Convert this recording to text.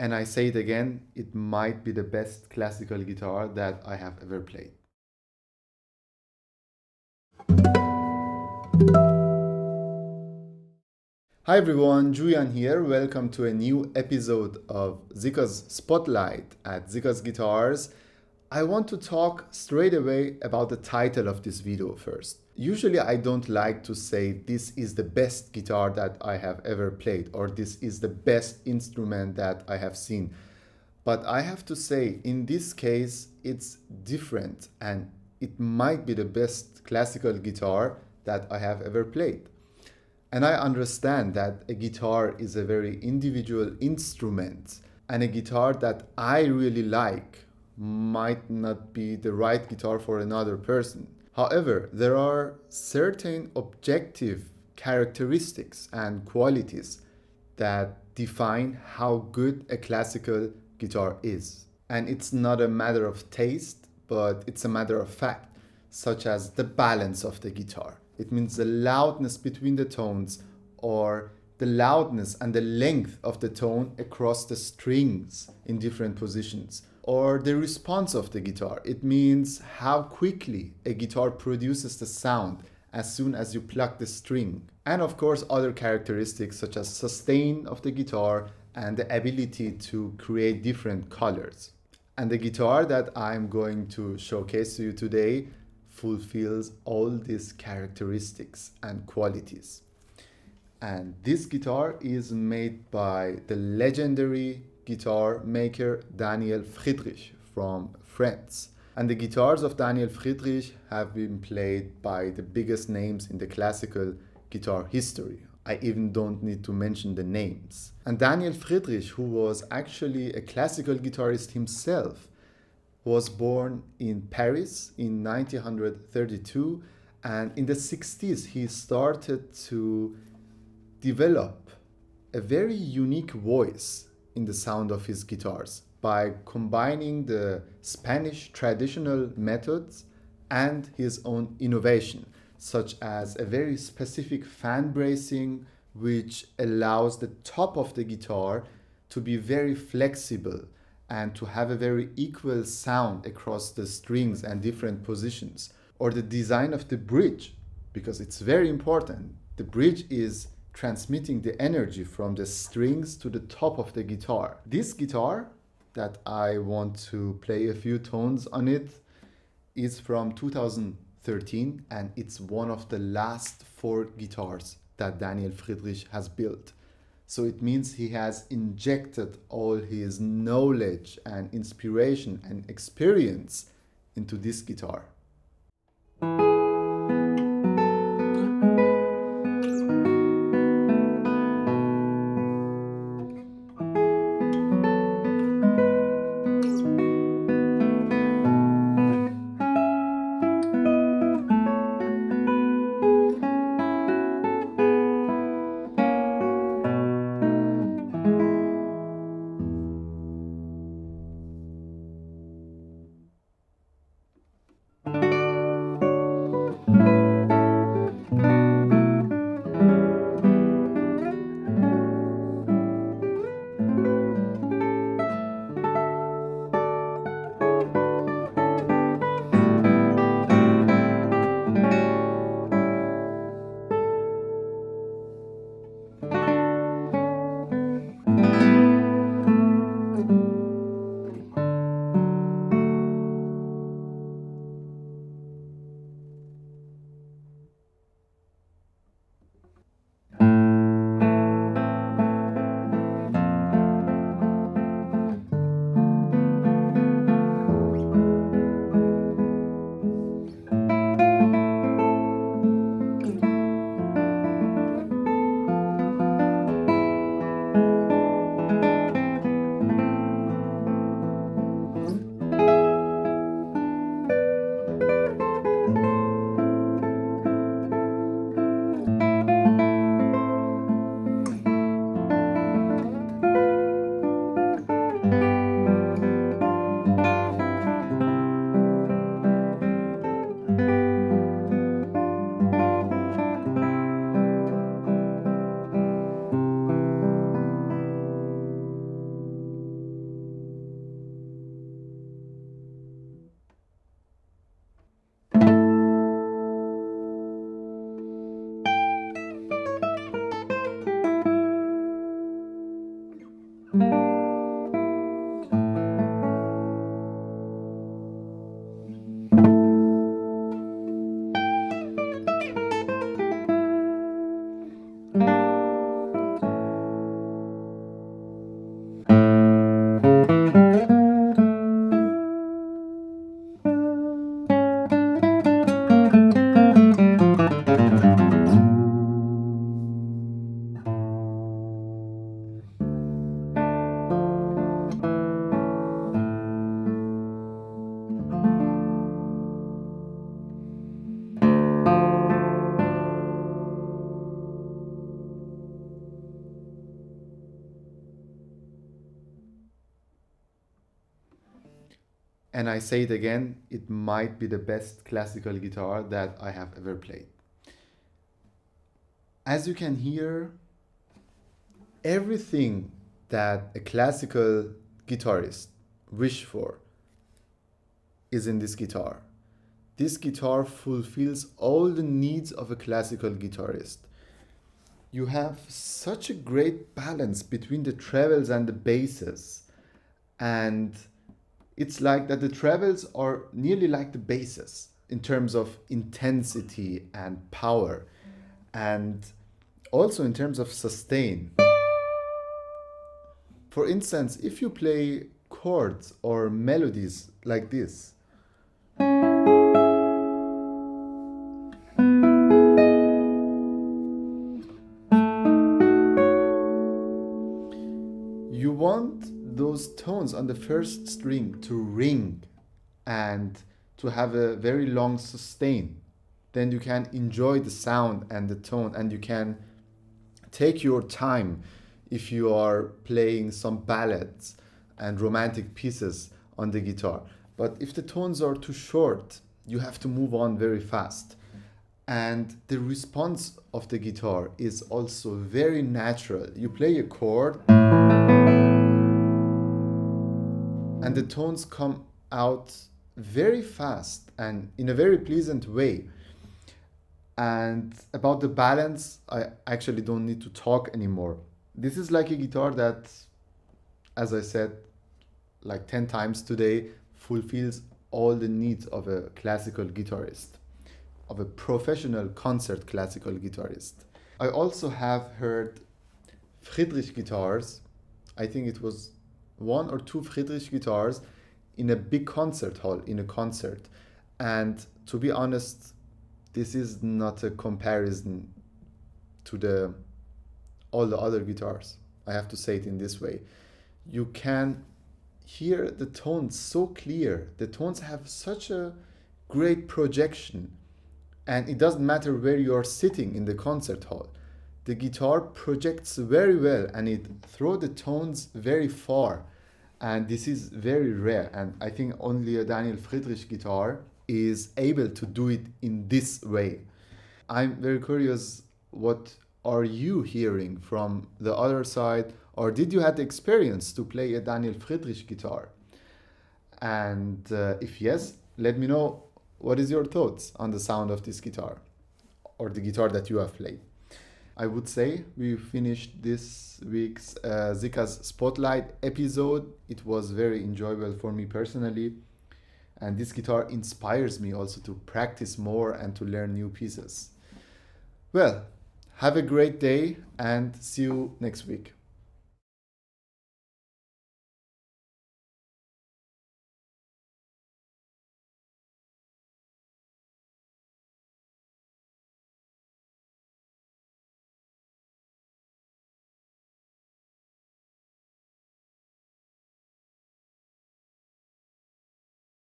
And I say it again, it might be the best classical guitar that I have ever played. Hi everyone, Jouyan here. Welcome to a new episode of Siccas Spotlight at Siccas Guitars. I want to talk straight away about the title of this video first. Usually I don't like to say this is the best guitar that I have ever played or this is the best instrument that I have seen. But I have to say in this case it's different and it might be the best classical guitar that I have ever played. And I understand that a guitar is a very individual instrument and a guitar that I really like might not be the right guitar for another person. However, there are certain objective characteristics and qualities that define how good a classical guitar is. And it's not a matter of taste, but it's a matter of fact, such as the balance of the guitar. It means the loudness between the tones or the loudness and the length of the tone across the strings in different positions, or the response of the guitar. It means how quickly a guitar produces the sound as soon as you pluck the string. And of course, other characteristics such as sustain of the guitar and the ability to create different colors. And the guitar that I'm going to showcase to you today fulfills all these characteristics and qualities. And this guitar is made by the legendary guitar maker Daniel Friederich from France. And the guitars of Daniel Friederich have been played by the biggest names in the classical guitar history. I even don't need to mention the names. And Daniel Friederich, who was actually a classical guitarist himself, was born in Paris in 1932, and in the 60s he started to develop a very unique voice in the sound of his guitars by combining the Spanish traditional methods and his own innovation, such as a very specific fan bracing which allows the top of the guitar to be very flexible and to have a very equal sound across the strings and different positions. Or the design of the bridge, because it's very important. The bridge is transmitting the energy from the strings to the top of the guitar. This guitar that I want to play a few tones on it is from 2013 and it's one of the last 4 guitars that Daniel Friederich has built. So it means he has injected all his knowledge and inspiration and experience into this guitar. And I say it again, it might be the best classical guitar that I have ever played. As you can hear, everything that a classical guitarist wish for is in this guitar. This guitar fulfills all the needs of a classical guitarist. You have such a great balance between the trebles and the basses, and it's like that the trebles are nearly like the basses in terms of intensity and power, and also in terms of sustain. For instance, if you play chords or melodies like this, you want those tones on the first string to ring and to have a very long sustain. Then you can enjoy the sound and the tone, and you can take your time if you are playing some ballads and romantic pieces on the guitar. But if the tones are too short, you have to move on very fast. And the response of the guitar is also very natural. You play a chord and the tones come out very fast and in a very pleasant way. And about the balance, I actually don't need to talk anymore. This is like a guitar that, as I said, like 10 times today, fulfills all the needs of a classical guitarist, of a professional concert classical guitarist. I also have heard Friederich guitars. I think it was 1 or 2 Friederich guitars in a big concert hall, in a concert. And to be honest, this is not a comparison to all the other guitars. I have to say it in this way. You can hear the tones so clear. The tones have such a great projection. And it doesn't matter where you are sitting in the concert hall. The guitar projects very well and it throws the tones very far. And this is very rare. And I think only a Daniel Friedrich guitar is able to do it in this way. I'm very curious, what are you hearing from the other side? Or did you have the experience to play a Daniel Friedrich guitar? And if yes, let me know what is your thoughts on the sound of this guitar or the guitar that you have played. I would say we finished this week's Siccas Spotlight episode. It was very enjoyable for me personally. And this guitar inspires me also to practice more and to learn new pieces. Well, have a great day and see you next week.